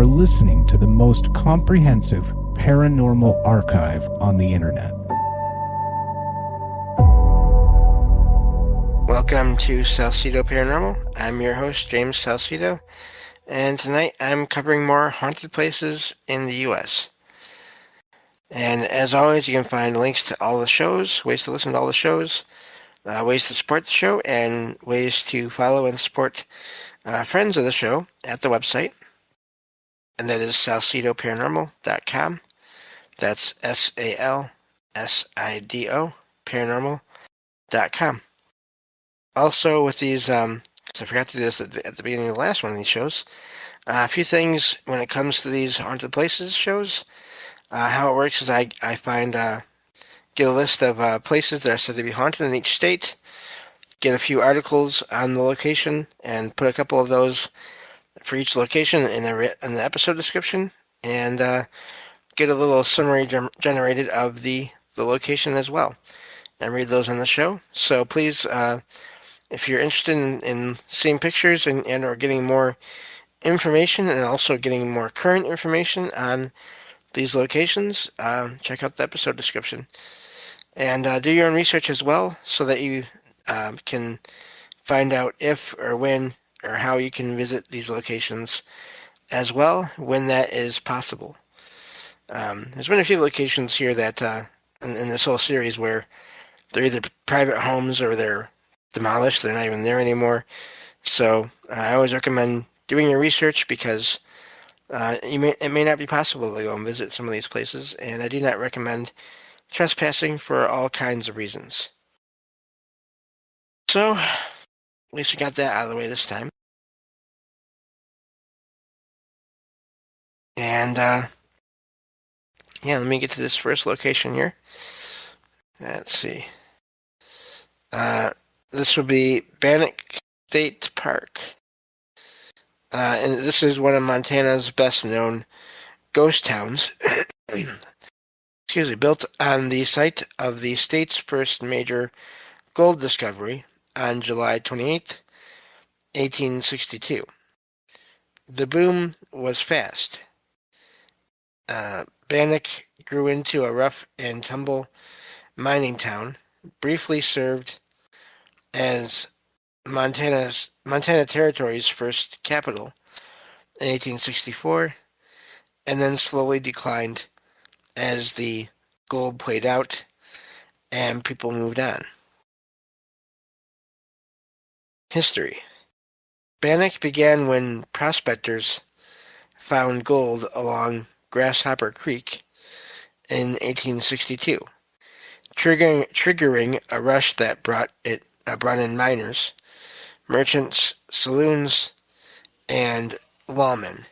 are listening to the most comprehensive paranormal archive on the internet. Welcome to Salsido Paranormal. I'm your host, James Salsido, and tonight I'm covering more haunted places in the U.S. And as always, you can find links to all the shows, ways to listen to all the shows, ways to support the show, and ways to follow and support friends of the show at the website. And that is salsidoparanormal.com. That's SALSIDO paranormal.com. Also, with these, because I forgot to do this at the beginning of the last one of these shows, a few things when it comes to these haunted places shows. How it works is I find, get a list of places that are said to be haunted in each state, get a few articles on the location, and put a couple of those for each location in the episode description, and get a little summary generated of the location as well, and read those on the show. So please, if you're interested in seeing pictures and or getting more information and also getting more current information on these locations, check out the episode description. And do your own research as well so that you can find out if or when or how you can visit these locations as well when that is possible. There's been a few locations here that in this whole series where they're either private homes or they're demolished. They're not even there anymore. So I always recommend doing your research because it may not be possible to go and visit some of these places, and I do not recommend trespassing for all kinds of reasons. So, at least we got that out of the way this time. And, yeah, let me get to this first location here. Let's see. This will be Bannock State Park. And this is one of Montana's best-known ghost towns. Built on the site of the state's first major gold discovery on July 28, 1862. The boom was fast. Bannock grew into a rough and tumble mining town, briefly served as Montana Territory's first capital in 1864, and then slowly declined as the gold played out and people moved on. History. Bannock began when prospectors found gold along Grasshopper Creek in 1862, triggering a rush that brought in miners, merchants, saloons, and lawmen.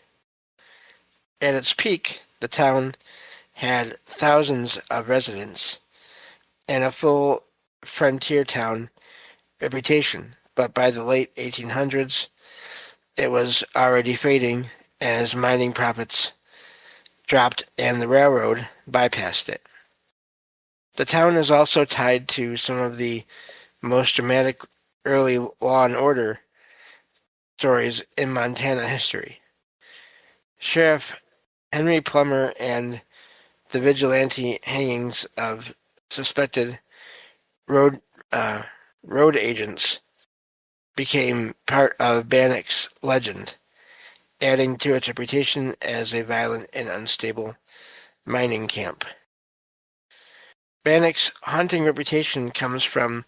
At its peak, the town had thousands of residents and a full frontier town reputation, but by the late 1800s, it was already fading as mining profits dropped and the railroad bypassed it. The town is also tied to some of the most dramatic early law and order stories in Montana history. Sheriff Henry Plummer and the vigilante hangings of suspected road agents became part of Bannock's legend, adding to its reputation as a violent and unstable mining camp. Bannock's haunting reputation comes from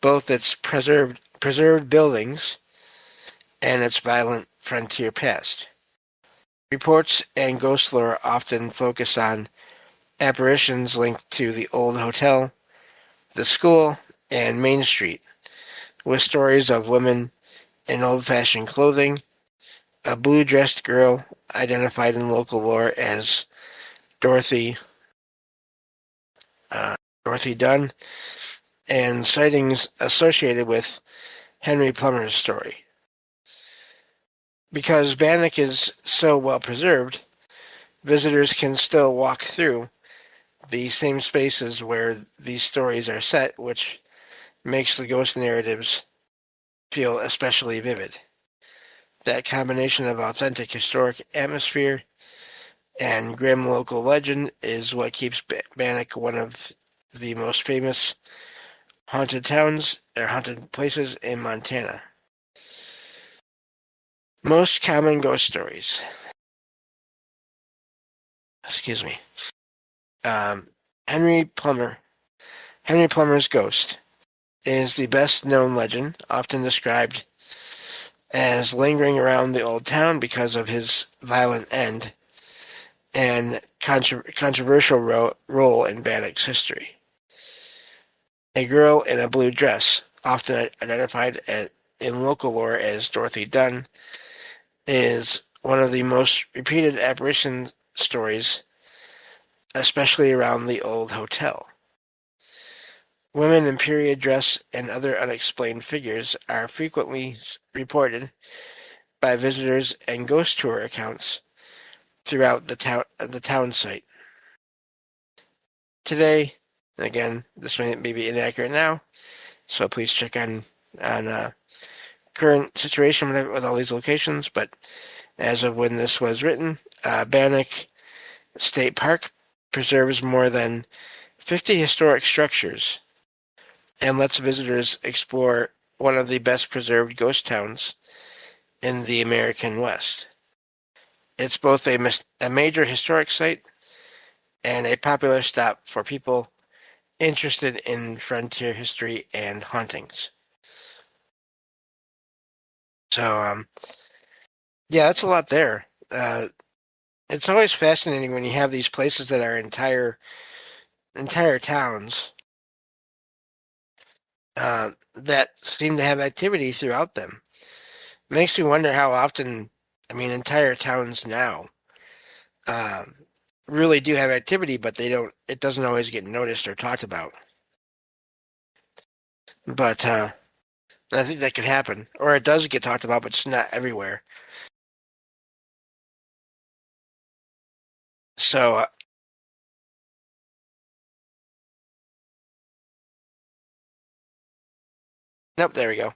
both its preserved buildings and its violent frontier past. Reports and ghost lore often focus on apparitions linked to the old hotel, the school, and Main Street, with stories of women in old-fashioned clothing, a blue-dressed girl identified in local lore as Dorothy Dunn, and sightings associated with Henry Plummer's story. Because Bannock is so well preserved, visitors can still walk through the same spaces where these stories are set, which makes the ghost narratives feel especially vivid. That combination of authentic historic atmosphere and grim local legend is what keeps Bannock one of the most famous haunted towns or haunted places in Montana. Most common ghost stories. Excuse me. Um, Henry Plummer's ghost is the best known legend, often described as lingering around the old town because of his violent end and controversial role in Bannock's history. A girl in a blue dress, often identified in local lore as Dorothy Dunn, is one of the most repeated apparition stories, especially around the old hotel. Women in period dress and other unexplained figures are frequently reported by visitors and ghost tour accounts throughout the town site. Today, again, this may be inaccurate now, so please check on current situation with all these locations, but as of when this was written, Bannock State Park preserves more than 50 historic structures and lets visitors explore one of the best preserved ghost towns in the American West. It's both a major historic site and a popular stop for people interested in frontier history and hauntings. So, yeah, that's a lot there. It's always fascinating when you have these places that are entire towns that seem to have activity throughout them. Makes me wonder how often, entire towns now really do have activity, but it doesn't always get noticed or talked about. But I think that could happen, or it does get talked about, but it's not everywhere. So, nope, there we go.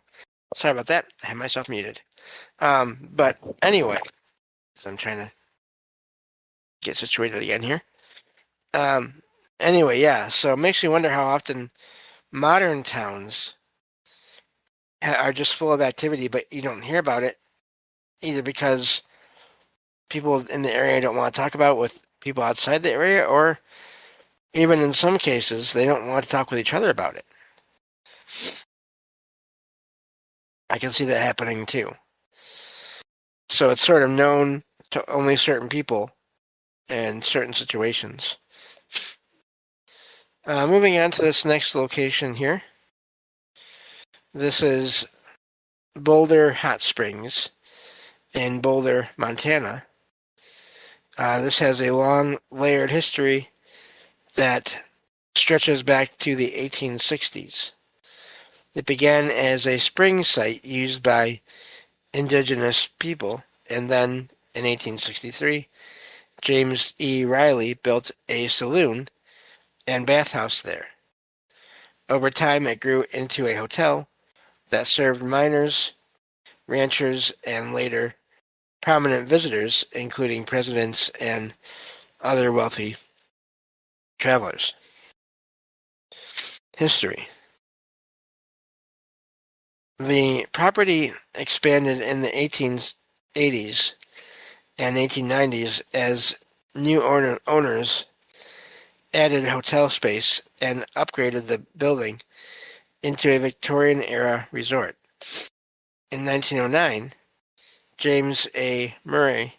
Sorry about that. I had myself muted. But anyway, so I'm trying to get situated again here. Anyway, yeah, so it makes me wonder how often modern towns are just full of activity, but you don't hear about it, either because people in the area don't want to talk about it with people outside the area, or even in some cases, they don't want to talk with each other about it. I can see that happening too. So it's sort of known to only certain people and certain situations. Moving on to this next location here. This is Boulder Hot Springs in Boulder, Montana. This has a long, layered history that stretches back to the 1860s. It began as a spring site used by indigenous people, and then in 1863, James E. Riley built a saloon and bathhouse there. Over time, it grew into a hotel that served miners, ranchers, and later prominent visitors, including presidents and other wealthy travelers. History. The property expanded in the 1880s and 1890s as new owners added hotel space and upgraded the building into a Victorian-era resort. In 1909, James A. Murray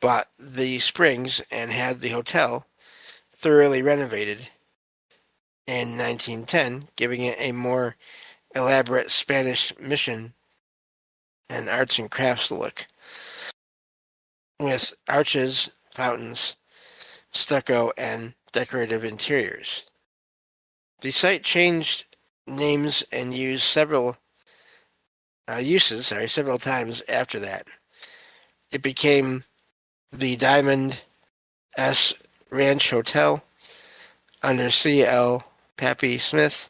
bought the Springs and had the hotel thoroughly renovated in 1910, giving it a more elaborate Spanish mission and arts and crafts look, with arches, fountains, stucco, and decorative interiors. The site changed names and used several times after that. It became the Diamond S Ranch Hotel under C.L. Pappy Smith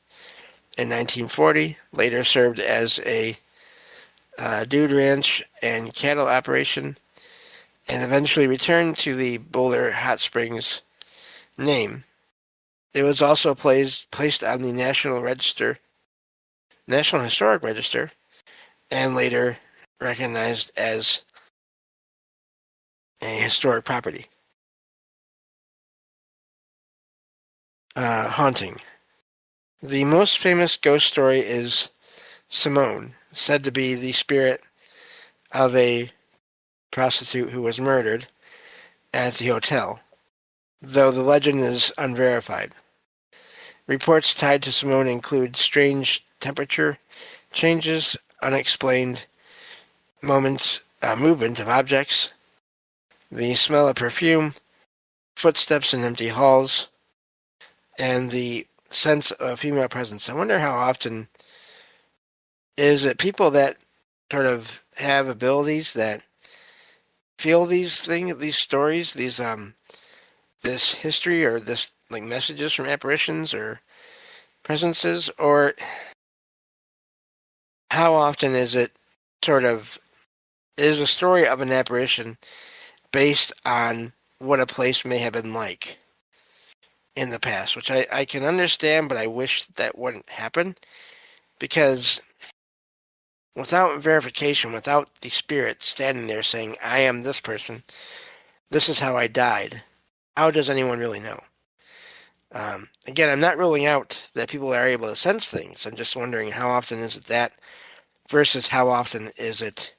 in 1940, later served as a dude ranch, and cattle operation, and eventually returned to the Boulder Hot Springs name. It was also placed on the National Historic Register, and later recognized as a historic property. Haunting. The most famous ghost story is Simone, said to be the spirit of a prostitute who was murdered at the hotel, though the legend is unverified. Reports tied to Simone include strange temperature changes, unexplained movement of objects, the smell of perfume, footsteps in empty halls, and the sense of female presence. I wonder how often is it people that sort of have abilities that feel these things, these stories, this history, or this like messages from apparitions or presences, or how often is it sort of is a story of an apparition based on what a place may have been like in the past, which I can understand, but I wish that wouldn't happen, because without verification, without the spirit standing there saying, I am this person, this is how I died, how does anyone really know? Again, I'm not ruling out that people are able to sense things. I'm just wondering how often is it that versus how often is it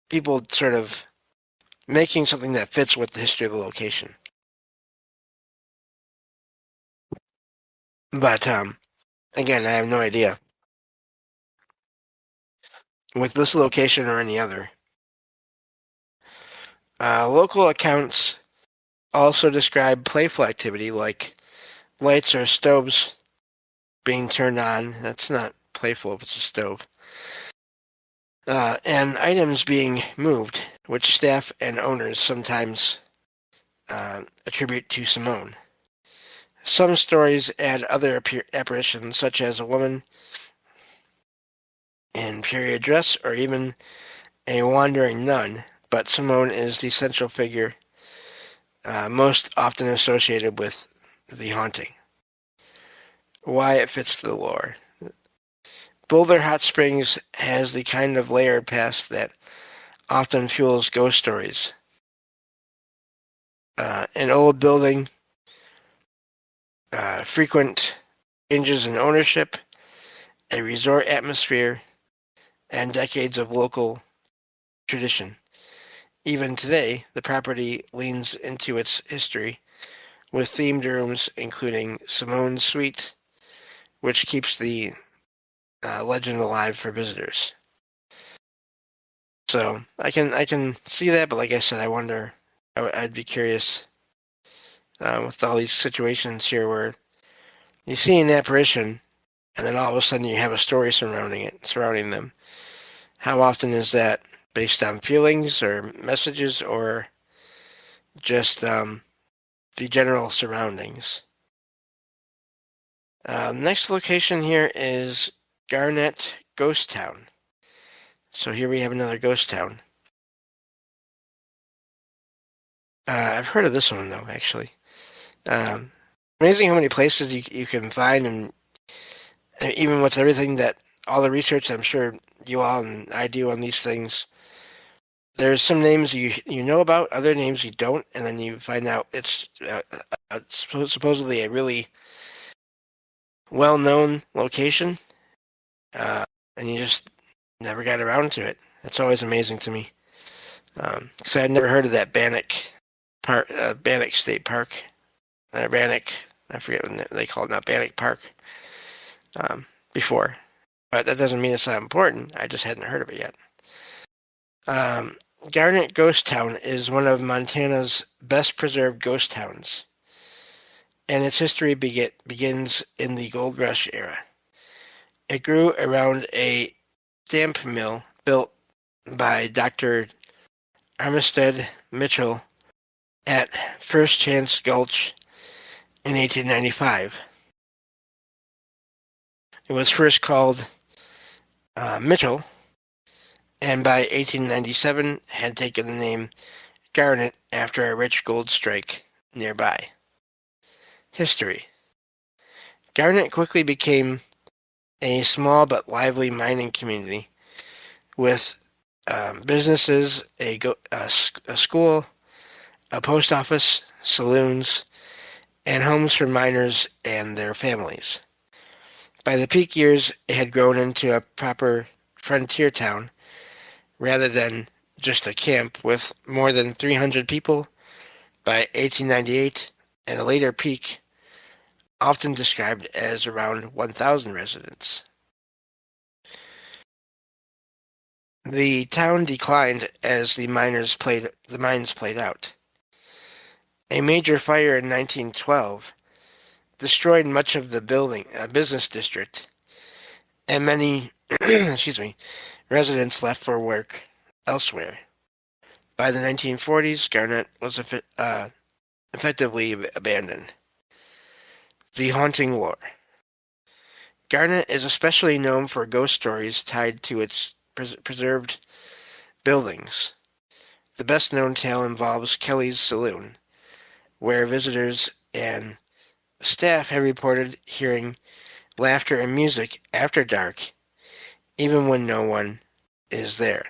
people sort of making something that fits with the history of the location. But again, I have no idea with this location or any other. Local accounts also describe playful activity like lights or stoves being turned on. That's not playful if it's a stove. And items being moved, which staff and owners sometimes attribute to Simone. Some stories add other apparitions, such as a woman in period dress or even a wandering nun, but Simone is the central figure most often associated with the haunting. Why it fits the lore. Boulder Hot Springs has the kind of layered past that often fuels ghost stories. An old building, frequent changes in ownership, a resort atmosphere, and decades of local tradition. Even today, the property leans into its history with themed rooms including Simone's Suite, which keeps the legend alive for visitors. So I can see that, but like I said, I wonder. I'd be curious with all these situations here where you see an apparition, and then all of a sudden you have a story surrounding them. How often is that based on feelings or messages or just the general surroundings? Next location here is Garnett Ghost Town. So here we have another ghost town. I've heard of this one though, actually. Amazing how many places you can find, and even with everything that all the research I'm sure you all and I do on these things, there's some names you know about, other names you don't, and then you find out it's supposedly a really well-known location, and you just never got around to it. That's always amazing to me, because I had never heard of that Bannock State Park, Bannock. I forget what they call it now, Bannock Park, before. But that doesn't mean it's not important. I just hadn't heard of it yet. Garnett Ghost Town is one of Montana's best preserved ghost towns, and its history begins in the Gold Rush era. It grew around a stamp mill built by Dr. Armistead Mitchell at First Chance Gulch in 1895. It was first called Mitchell and by 1897 had taken the name Garnet after a rich gold strike nearby. History. Garnet quickly became a small but lively mining community with businesses, a school, a post office, saloons, and homes for miners and their families. By the peak years, it had grown into a proper frontier town rather than just a camp with more than 300 people by 1898, and a later peak often described as around 1,000 residents. The town declined as the mines played out. A major fire in 1912 destroyed much of the business district, and many residents left for work elsewhere. By the 1940s, Garnet was effectively abandoned. The haunting lore. Garnet is especially known for ghost stories tied to its preserved buildings. The best-known tale involves Kelly's Saloon, where visitors and staff have reported hearing laughter and music after dark, even when no one is there.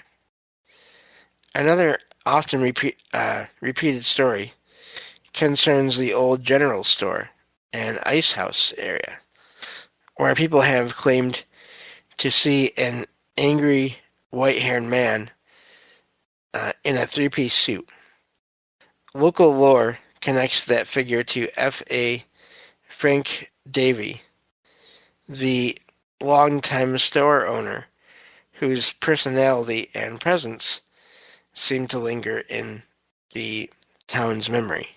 Another often repeated story concerns the old general store and ice house area, where people have claimed to see an angry white-haired man in a three-piece suit. Local lore connects that figure to F.A. Frank Davy, the longtime store owner whose personality and presence seem to linger in the town's memory.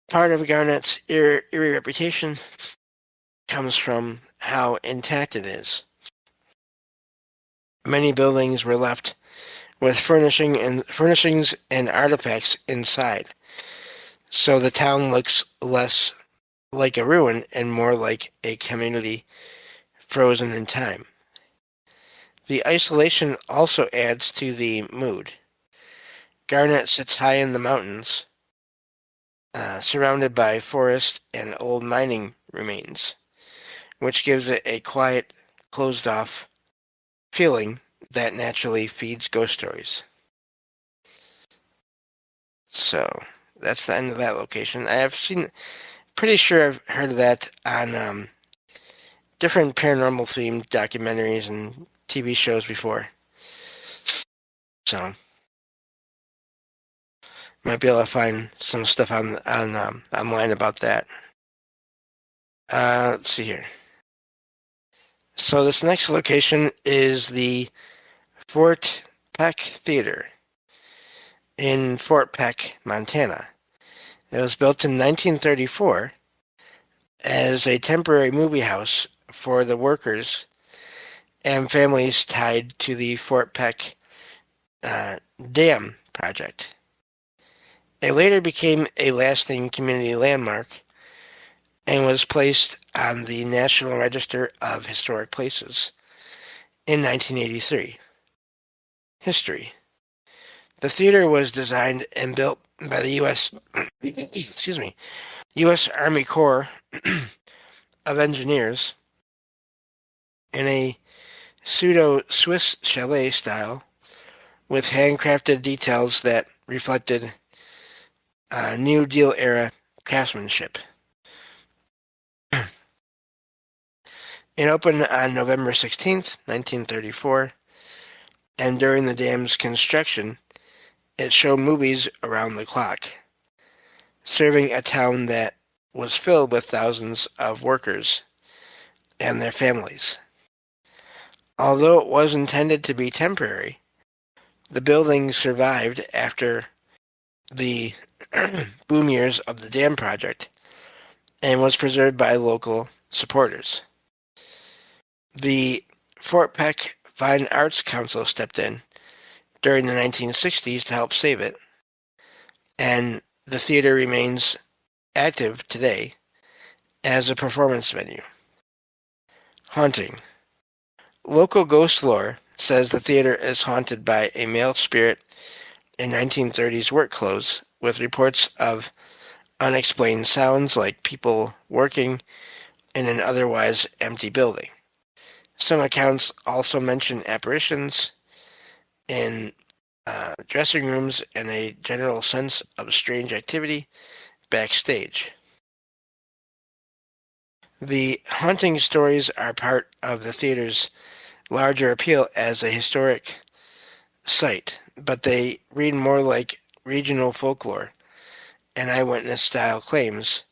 Part of Garnet's eerie reputation comes from how intact it is. Many buildings were left with furnishings and artifacts inside, so the town looks less like a ruin and more like a community frozen in time. The isolation also adds to the mood. Garnet sits high in the mountains, surrounded by forest and old mining remains, which gives it a quiet, closed-off feeling that naturally feeds ghost stories. So, that's the end of that location. Pretty sure I've heard of that on different paranormal-themed documentaries and TV shows before. So, might be able to find some stuff online about that. Let's see here. So this next location is the Fort Peck Theater in Fort Peck, Montana. It was built in 1934 as a temporary movie house for the workers and families tied to the Fort Peck Dam project. It later became a lasting community landmark and was placed on the National Register of Historic Places in 1983. History. The theater was designed and built by the U.S. U.S. Army Corps of Engineers in a pseudo-Swiss chalet style with handcrafted details that reflected New Deal era craftsmanship. It opened on November 16th, 1934, and during the dam's construction, it showed movies around the clock, serving a town that was filled with thousands of workers and their families. Although it was intended to be temporary, the building survived after the boom years of the dam project and was preserved by local supporters. The Fort Peck Fine Arts Council stepped in during the 1960s to help save it, and the theater remains active today as a performance venue. Haunting. Local ghost lore says the theater is haunted by a male spirit in 1930s work clothes, with reports of unexplained sounds like people working in an otherwise empty building. Some accounts also mention apparitions in dressing rooms and a general sense of strange activity backstage. The haunting stories are part of the theater's larger appeal as a historic site, but they read more like regional folklore and eyewitness style claims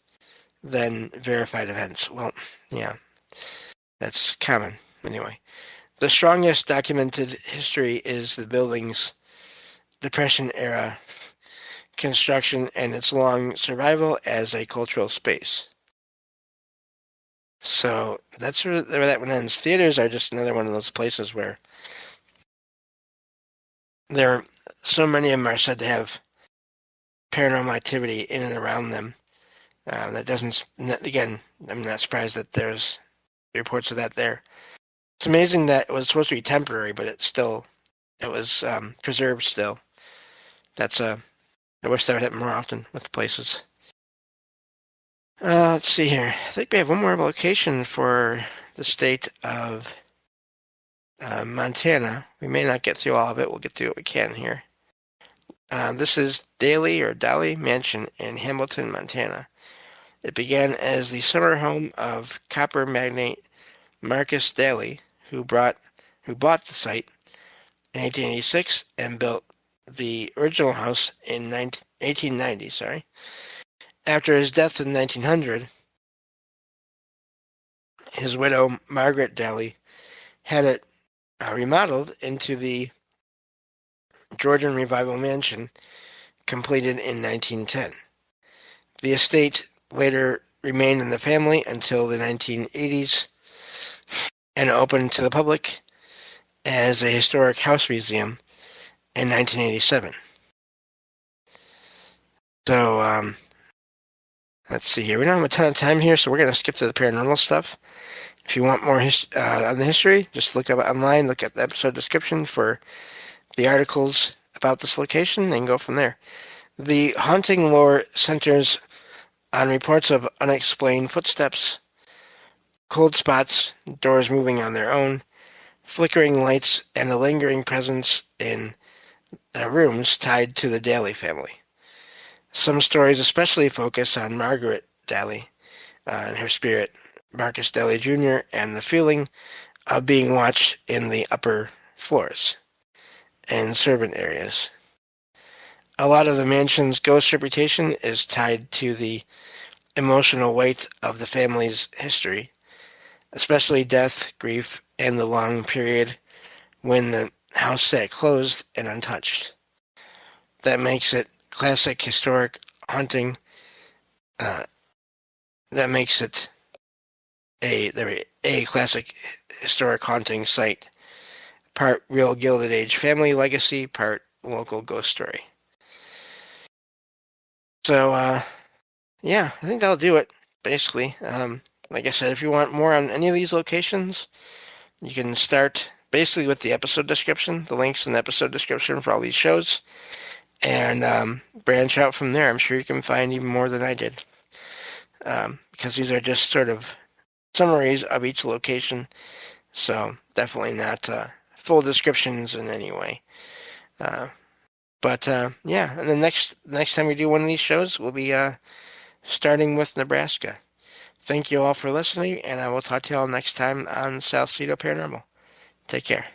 than verified events. Well, yeah, that's common anyway. The strongest documented history is the building's Depression era construction and its long survival as a cultural space. So that's where that one ends. Theaters are just another one of those places where so many of them are said to have paranormal activity in and around them. That doesn't, again, I'm not surprised that there's reports of that there. It's amazing that it was supposed to be temporary, but it was preserved still. I wish that would happen more often with places. Let's see here. I think we have one more location for the state of Montana. We may not get through all of it. We'll get through what we can here. This is Daly Mansion in Hamilton, Montana. It began as the summer home of copper magnate Marcus Daly, who bought the site in 1886 and built the original house in 1890. After his death in 1900, his widow Margaret Daly had it remodeled into the Georgian Revival Mansion, completed in 1910. The estate later remained in the family until the 1980s and opened to the public as a historic house museum in 1987. So, let's see here. We don't have a ton of time here, so we're going to skip to the paranormal stuff. If you want more on the history, just look up online, look at the episode description for the articles about this location, and go from there. The haunting lore centers on reports of unexplained footsteps, cold spots, doors moving on their own, flickering lights, and a lingering presence in rooms tied to the Daly family. Some stories especially focus on Margaret Daly and her spirit, Marcus Daly Jr., and the feeling of being watched in the upper floors and servant areas. A lot of the mansion's ghost reputation is tied to the emotional weight of the family's history, especially death, grief, and the long period when the house sat closed and untouched. That makes it classic historic haunting. That makes it a classic historic haunting site. Part real Gilded Age family legacy, part local ghost story. So, yeah, I think that'll do it, basically. Like I said, if you want more on any of these locations, you can start basically with the episode description, the links in the episode description for all these shows, and branch out from there. I'm sure you can find even more than I did, because these are just sort of summaries of each location, so definitely not full descriptions in any way. But yeah, and the next time we do one of these shows, we'll be starting with Nebraska. Thank you all for listening, and I will talk to you all next time on Salsido Paranormal. Take care.